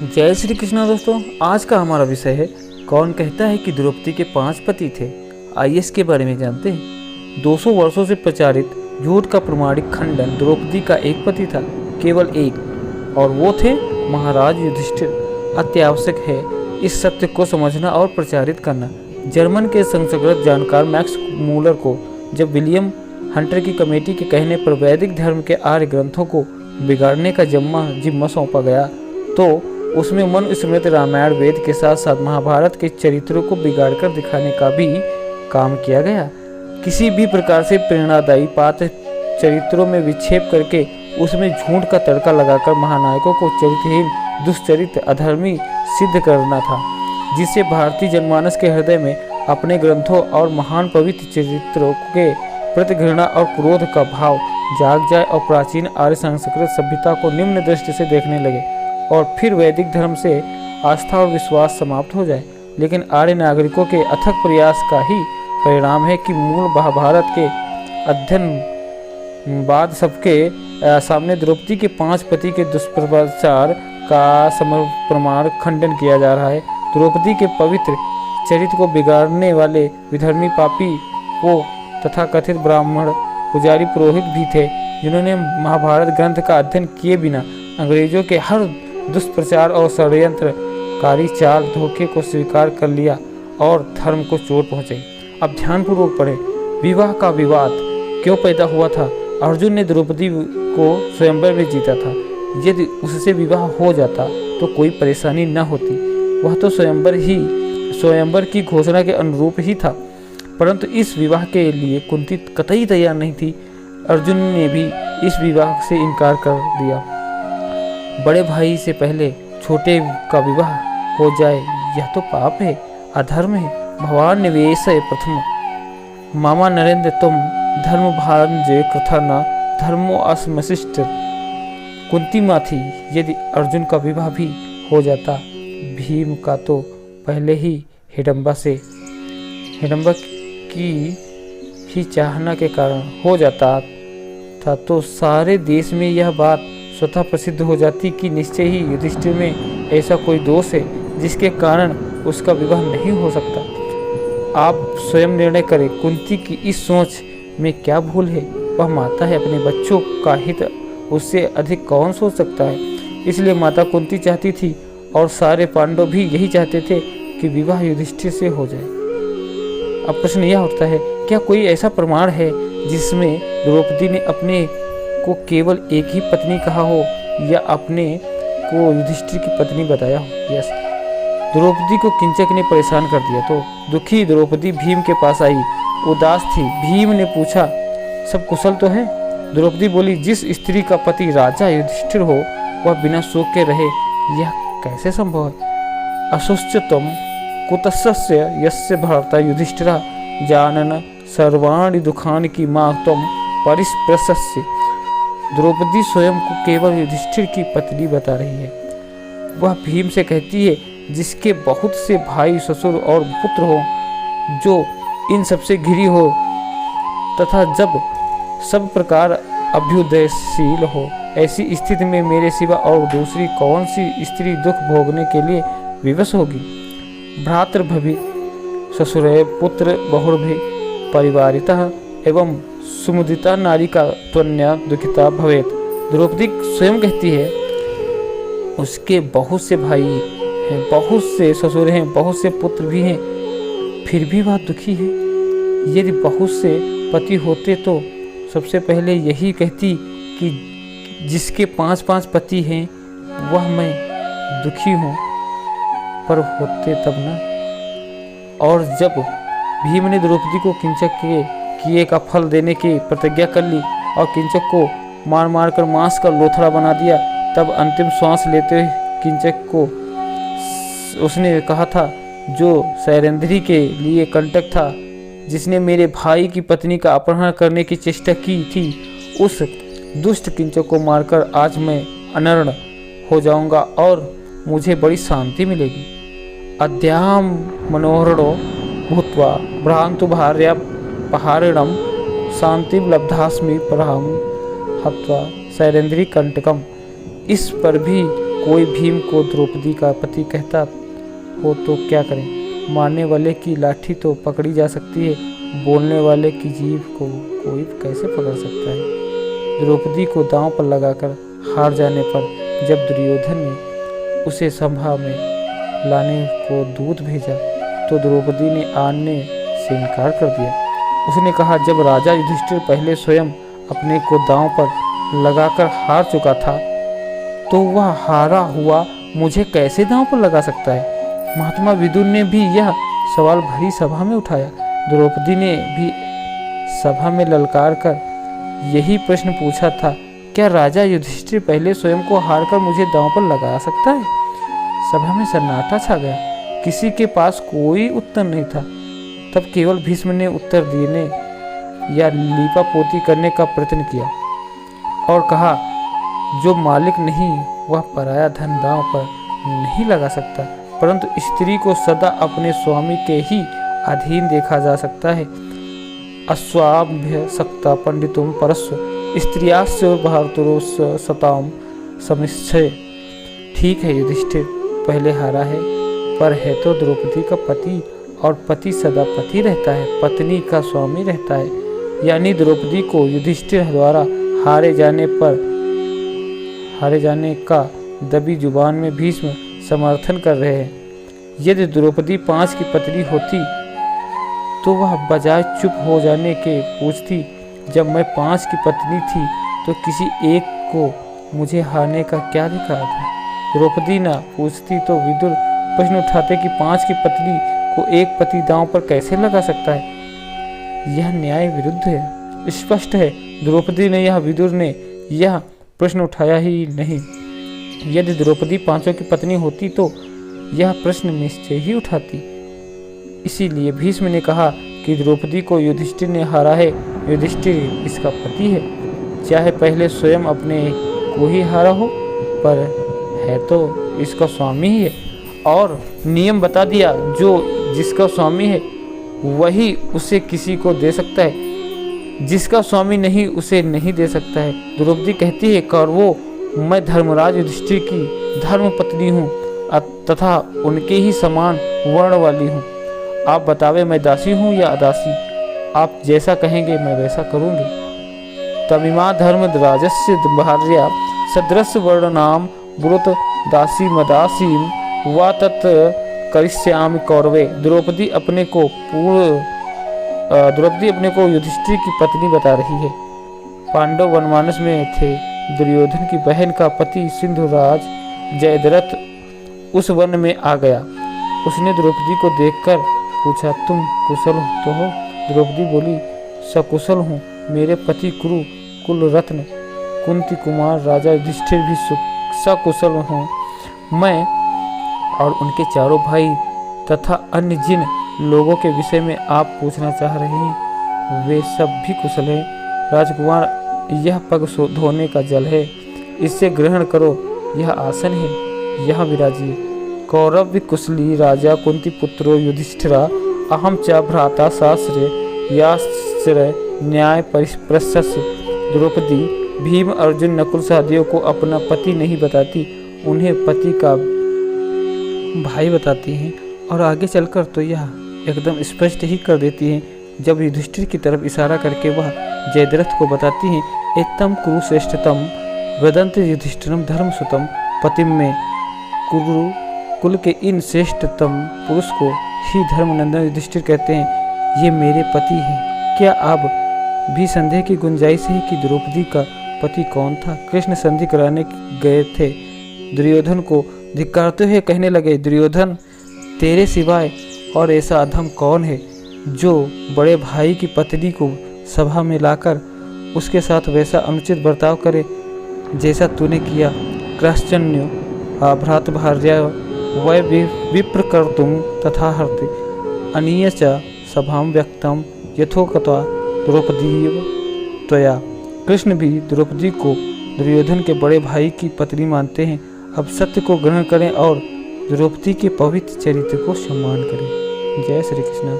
जय श्री कृष्णा दोस्तों। आज का हमारा विषय है कौन कहता है कि द्रौपदी के 5 पति थे। आइए इसके बारे में जानते हैं। 200 वर्षों से प्रचारित झूठ का प्रमाणिक खंडन द्रौपदी का एक पति था, केवल एक, और वो थे महाराज युधिष्ठिर। अत्यावश्यक है इस सत्य को समझना और प्रचारित करना। जर्मन के संस्कृत जानकार मैक्स मूलर को जब विलियम हंटर की कमेटी के कहने पर वैदिक धर्म के आर्य ग्रंथों को बिगाड़ने का जिम्मा सौंपा गया तो उसमें मनुस्मृत रामायण वेद के साथ साथ महाभारत के चरित्रों को बिगाड़कर दिखाने का भी काम किया गया। किसी भी प्रकार से प्रेरणादायी पात्र चरित्रों में विक्षेप करके उसमें झूठ का तड़का लगाकर महानायकों को चरित्रहीन, दुष्चरित्र, अधर्मी सिद्ध करना था, जिससे भारतीय जनमानस के हृदय में अपने ग्रंथों और महान पवित्र चरित्रों के प्रति घृणा और क्रोध का भाव जाग जाए और प्राचीन आर्य संस्कृत सभ्यता को निम्न दृष्टि से देखने लगे और फिर वैदिक धर्म से आस्था और विश्वास समाप्त हो जाए। लेकिन आर्य नागरिकों के अथक प्रयास का ही परिणाम है कि मूल महाभारत के अध्ययन बाद सबके सामने द्रौपदी के 5 पति के दुष्प्रचार का प्रमाण खंडन किया जा रहा है। द्रौपदी के पवित्र चरित्र को बिगाड़ने वाले विधर्मी पापी वो तथा कथित ब्राह्मण पुजारी पुरोहित भी थे, जिन्होंने महाभारत ग्रंथ का अध्ययन किए बिना अंग्रेजों के हर दुष्प्रचार और षड्यंत्रकारी चाल धोखे को स्वीकार कर लिया और धर्म को चोट पहुंचाई। अब ध्यानपूर्वक पढ़ें। विवाह का विवाद क्यों पैदा हुआ था? अर्जुन ने द्रौपदी को स्वयंवर में जीता था। यदि उससे विवाह हो जाता तो कोई परेशानी न होती। वह तो स्वयंवर की घोषणा के अनुरूप ही था, परंतु इस विवाह के लिए कुंती कतई तैयार नहीं थी। अर्जुन ने भी इस विवाह से इनकार कर दिया। बड़े भाई से पहले छोटे का विवाह हो जाए यह तो पाप है, अधर्म है। भगवान निवेश प्रथम मामा नरेंद्र तुम धर्म भांजे कृथा न धर्मो असमशिष्ट। कुंती माँ थी। यदि अर्जुन का विवाह भी हो जाता, भीम का तो पहले ही हिडम्बा की ही चाहना के कारण हो जाता था, तो सारे देश में यह बात स्वतः प्रसिद्ध हो जाती कि निश्चय ही युधिष्ठिर में ऐसा कोई दोष है जिसके कारण उसका विवाह नहीं हो सकता। आप स्वयं निर्णय करें। कुंती की इस सोच में क्या भूल है? वह माता है, अपने बच्चों का हित उससे अधिक कौन सोच सकता है? इसलिए माता कुंती चाहती थी और सारे पांडव भी यही चाहते थे कि विवाह युधिष्ठिर से हो जाए। अब प्रश्न यह उठता है, क्या कोई ऐसा प्रमाण है जिसमें द्रौपदी ने अपने को केवल एक ही पत्नी कहा हो या अपने को युधिष्ठिर की पत्नी बताया हो? यस। द्रौपदी को किंचक ने परेशान कर दिया तो दुखी द्रौपदी भीम के पास आई, उदास थी। भीम ने पूछा, सब कुशल तो है? द्रौपदी बोली, जिस स्त्री का पति राजा युधिष्ठिर हो वह बिना शोक के रहे, यह कैसे संभव है? अशुश्चतम कुतस्य यस्य भर्ता युधिष्ठिरः जानन सर्वाणि दुखानि की मां तुम परिस्पृशस्य। द्रौपदी स्वयं को केवल युधिष्ठिर की पत्नी बता रही है। वह भीम से कहती है जिसके बहुत से भाई, ससुर और पुत्र हो, जो इन सबसे घिरी हो तथा जब सब प्रकार अभ्युदयशील हो। ऐसी स्थिति में मेरे सिवा और दूसरी कौन सी स्त्री दुख भोगने के लिए विवश होगी? भ्रातृभवि ससुरे पुत्र बहुर्भि परिवारितः एवं सुमुदिता नारी का त्वन्या दुखिता भवेत। द्रौपदी स्वयं कहती है उसके बहुत से भाई हैं, बहुत से ससुर हैं, बहुत से पुत्र भी हैं, फिर भी वह दुखी है। यदि बहुत से पति होते तो सबसे पहले यही कहती कि जिसके 5-5 पति हैं वह मैं दुखी हूँ, पर होते तब ना। और जब भीम ने द्रौपदी को किंचक के किए का फल देने की प्रतिज्ञा कर ली और किंचक को मार मार कर मांस का लोथड़ा बना दिया, तब अंतिम श्वास लेते हुए किंचक को उसने कहा था, जो सैरेंद्री के लिए कंटक था, जिसने मेरे भाई की पत्नी का अपहरण करने की चेष्टा की थी, उस दुष्ट किंचक को मारकर आज मैं अनर्ण हो जाऊंगा और मुझे बड़ी शांति मिलेगी। अद्याम मनोहरणो भूत्वा भ्रांतु भार्या पहारिणम शांति लब्धास्मि परहम हत्वा सैरेंद्री कंटकम। इस पर भी कोई भीम को द्रौपदी का पति कहता हो तो क्या करें? मारने वाले की लाठी तो पकड़ी जा सकती है, बोलने वाले की जीभ को कोई कैसे पकड़ सकता है? द्रौपदी को दांव पर लगाकर हार जाने पर जब दुर्योधन ने उसे सभा में लाने को दूत भेजा तो द्रौपदी ने आने से इनकार कर दिया। उसने कहा, जब राजा युधिष्ठिर पहले स्वयं अपने को दांव पर लगाकर हार चुका था तो वह हारा हुआ मुझे कैसे दांव पर लगा सकता है? महात्मा विदुर ने भी यह सवाल भरी सभा में उठाया। द्रौपदी ने भी सभा में ललकार कर यही प्रश्न पूछा था, क्या राजा युधिष्ठिर पहले स्वयं को हार कर मुझे दांव पर लगा सकता है? सभा में सन्नाटा छा गया, किसी के पास कोई उत्तर नहीं था। तब केवल भीष्म ने उत्तर देने या लीपापोती करने का प्रयत्न किया और कहा, जो मालिक नहीं वह पराया धन दांव पर नहीं लगा सकता, परंतु स्त्री को सदा अपने स्वामी के ही अधीन देखा जा सकता है। अस्वाभ्य सक्ता पंडितुम परस्व स्त्रियास्य भारतुरोस्य सताम समिच्छय। ठीक है, युधिष्ठिर पहले हारा है, पर है तो द्रौपदी का पति, और पति सदा पति रहता है, पत्नी का स्वामी रहता है। यानी द्रौपदी को युधिष्ठिर द्वारा हारे जाने का दबी जुबान में भीष्म समर्थन कर रहे हैं। यदि द्रौपदी 5 की पत्नी होती तो वह बजाय चुप हो जाने के पूछती, जब मैं 5 की पत्नी थी तो किसी एक को मुझे हारने का क्या अधिकार था? द्रौपदी ना पूछती तो विदुर प्रश्न उठाते कि 5 की पत्नी को एक पति दांव पर कैसे लगा सकता है? यह न्याय विरुद्ध है। स्पष्ट है द्रौपदी ने विदुर ने यह प्रश्न उठाया ही नहीं। यदि द्रौपदी 5 की पत्नी होती तो यह प्रश्न निश्चय ही उठाती। इसीलिए भीष्म ने कहा कि द्रौपदी को युधिष्ठिर ने हारा है, युधिष्ठिर इसका पति है, चाहे पहले स्वयं अपने को ही हारा हो, पर है तो इसका स्वामी ही है। और नियम बता दिया, जो जिसका स्वामी है वही उसे किसी को दे सकता है, जिसका स्वामी नहीं उसे नहीं दे सकता है। द्रौपदी कहती है, कौरवों, मैं धर्मराज युधिष्ठिर की धर्म पत्नी हूँ तथा उनके ही समान वर्ण वाली हूँ। आप बतावे मैं दासी हूँ या अदासी? आप जैसा कहेंगे मैं वैसा करूँगी। तमिमा धर्म राजस्य भार्या सदृश वर्णनाम ब्रुत दासी मदासीम वा तत् करिष्यामि कौरवे। द्रौपदी अपने को युधिष्ठिर की पत्नी बता रही है। पांडव वनमानस में थे। दुर्योधन की बहन का पति सिंधुराज जयद्रथ उस वन में आ गया। उसने द्रौपदी को देखकर पूछा, तुम कुशल तो हो? द्रौपदी बोली, सकुशल हूँ। मेरे पति कुरु कुल रत्न कुंती कुमार राजा युधिष्ठिर भी सकुशल हूँ। मैं और उनके चारों भाई तथा अन्य जिन लोगों के विषय में आप पूछना चाह रहे हैं वे सब भी कुशल हैं। राजकुमार, यह पग धोने का जल है, इससे ग्रहण करो। यह आसन है, यह विराजिए। कौरव कुशली राजा कुंती पुत्रो युधिष्ठिरा अहम च भ्राता शास्त्रे यास्त्र न्याय परिप्रशस्य। द्रौपदी भीम अर्जुन नकुल सहदेव को अपना पति नहीं बताती, उन्हें पति का भाई बताती हैं। और आगे चलकर तो यह एकदम स्पष्ट ही कर देती हैं, जब युधिष्ठिर की तरफ इशारा करके वह जयद्रथ को बताती हैं, एतम कुरुश्रेष्ठतम वदंत युधिष्ठिरम धर्मसुतम पतिम में। कुरु कुल के इन श्रेष्ठतम पुरुष को ही धर्मनंदन युधिष्ठिर कहते हैं, ये मेरे पति हैं। क्या अब भी संदेह की गुंजाइश है कि द्रौपदी का पति कौन था? कृष्ण संधि कराने गए थे। दुर्योधन को धिक्कारते हुए कहने लगे, दुर्योधन, तेरे सिवाय और ऐसा अधम कौन है जो बड़े भाई की पत्नी को सभा में लाकर उसके साथ वैसा अनुचित बर्ताव करे जैसा तूने किया? क्रश्चन्यो भ्रात भार्या वै विप्र कर्तुम तथा हर्ति अनीय च सभाम व्यक्तम यथोक्त्वा द्रौपदी त्वया। कृष्ण भी द्रौपदी को दुर्योधन के बड़े भाई की पत्नी मानते हैं। अब सत्य को ग्रहण करें और द्रौपदी के पवित्र चरित्र को सम्मान करें। जय श्री कृष्ण।